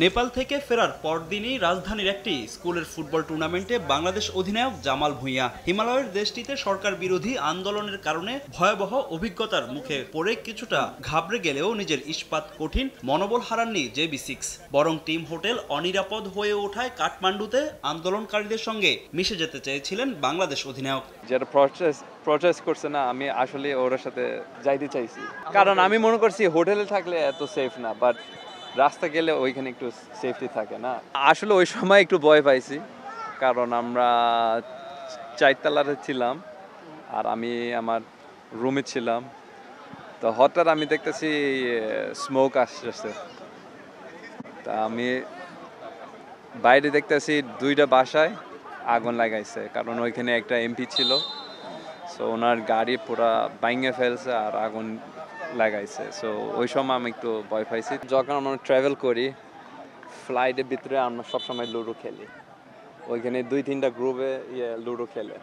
নেপাল থেকে ফেরার পরদিনই রাজধানীর একটি স্কুলের ফুটবল টুর্নামেন্টে বাংলাদেশ অধিনায়ক জামাল ভুঁইয়া হিমালয়ের দেশটিতে সরকার বিরোধী আন্দোলনের কারণে ভয়াবহ অভিজ্ঞতার মুখে পড়ে কিছুটা ঘাবড়ে গেলেও নিজের ইস্পাত কঠিন মনোবল হারাননি JB6, বরং টিম হোটেল অনিরাপদ হয়ে ওঠায় কাঠমান্ডুতে আন্দোলনকারীদের সঙ্গে মিশে যেতে চেয়েছিলেন বাংলাদেশ অধিনায়ক। যারা প্রটেস্ট করছে না, আমি আসলে ওর সাথে যাইতে চাইছি, কারণ আমি মনে করছি হোটেলে থাকলে এত সেফ না, বাট রাস্তা গেলে ওইখানে একটু সেফটি থাকে না। আসলে ওই সময় একটু ভয় পাইছি, কারণ আমরা 4 তলাতে ছিলাম আর আমি আমার রুমে ছিলাম। তো হঠাৎ আমি দেখতেছি স্মোক আসতেছে, তা আমি বাইরে দেখতেছি 2টা বাসায় আগুন লাগাইছে, কারণ ওইখানে একটা MP ছিল। সো ওনার গাড়ি পুরা ভাঙে ফেলছে আর আগুন লাগাইছে। সো ওই সময় আমি একটু ভয় পাইছি। যখন আমরা ট্রাভেল করি ফ্লাইটের ভিতরে আমরা সবসময় লুডো খেলি, ওইখানে 2-3টা গ্রুপে লুডো খেলে।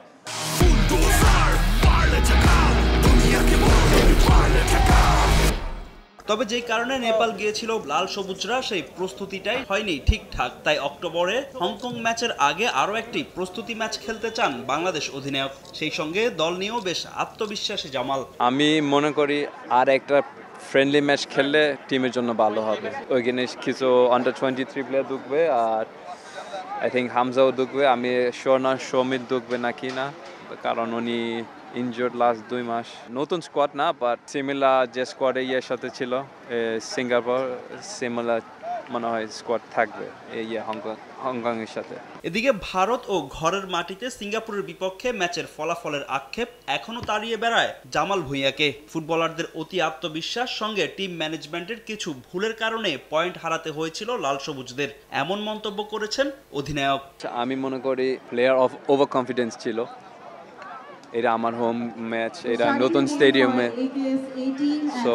তবে যেই কারণে নেপাল গিয়েছিল লাল সবুজরা, সেই প্রস্তুতিটাই হয়নি ঠিকঠাক। তাই অক্টোবরে হংকং ম্যাচের আগে আরও একটি প্রস্তুতি ম্যাচ খেলতে চান বাংলাদেশ অধিনায়ক। সেই সঙ্গে দল নিয়েও বেশ আত্মবিশ্বাসী জামাল। আমি মনে করি আর একটা ফ্রেন্ডলি ম্যাচ খেললে টিমের জন্য ভালো হবে। ওইখানে কিছু আন্ডার-23 প্লেয়ার ঢুকবে আর আই থিঙ্ক হামজাও ঢুকবে। আমি শিওর না সৌমিত ঢুকবে নাকি না, কারণ উনি ইনজুর্ড লাস্ট 2 মাস। নতুন স্কোয়াড না, বাট সিমিলার যে স্কোয়াডে সাথে ছিল সিঙ্গাপুর, সিমিলার মনে হয় স্কোয়াড থাকবে হংকংয়ের সাথে। এদিকে ভারত ও ঘরের মাটিতে সিঙ্গাপুরের বিপক্ষে ম্যাচের ফলাফলের আক্ষেপ এখনও তাড়িয়ে বেড়ায় জামাল ভুঁইয়াকে। ফুটবলারদের অতি আত্মবিশ্বাস সঙ্গে টিম ম্যানেজমেন্টের কিছু ভুলের কারণে পয়েন্ট হারাতে হয়েছিল লাল সবুজদের, এমন মন্তব্য করেছেন অধিনায়ক। আমি মনে করি প্লেয়ার অফ ওভার কনফিডেন্স ছিল। এটা আমার হোম ম্যাচ, এটা নতুন স্টেডিয়ামে। So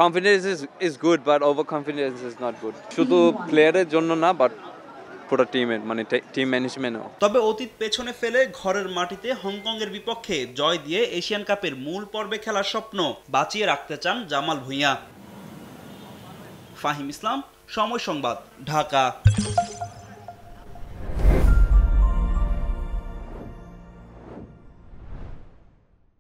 confidence is good, but over confidence is not good. শুধু প্লেয়ারের জন্য না, বাট পুরো টিমের, মানে টিম ম্যানেজমেন্টও। তবে অতীত পেছনে ফেলে ঘরের মাটিতে হংকংয়ের বিপক্ষে জয় দিয়ে এশিয়ান কাপের মূল পর্বে খেলার স্বপ্ন বাঁচিয়ে রাখতে চান জামাল ভুঁইয়া। ফাহিম ইসলাম, সময় সংবাদ, ঢাকা।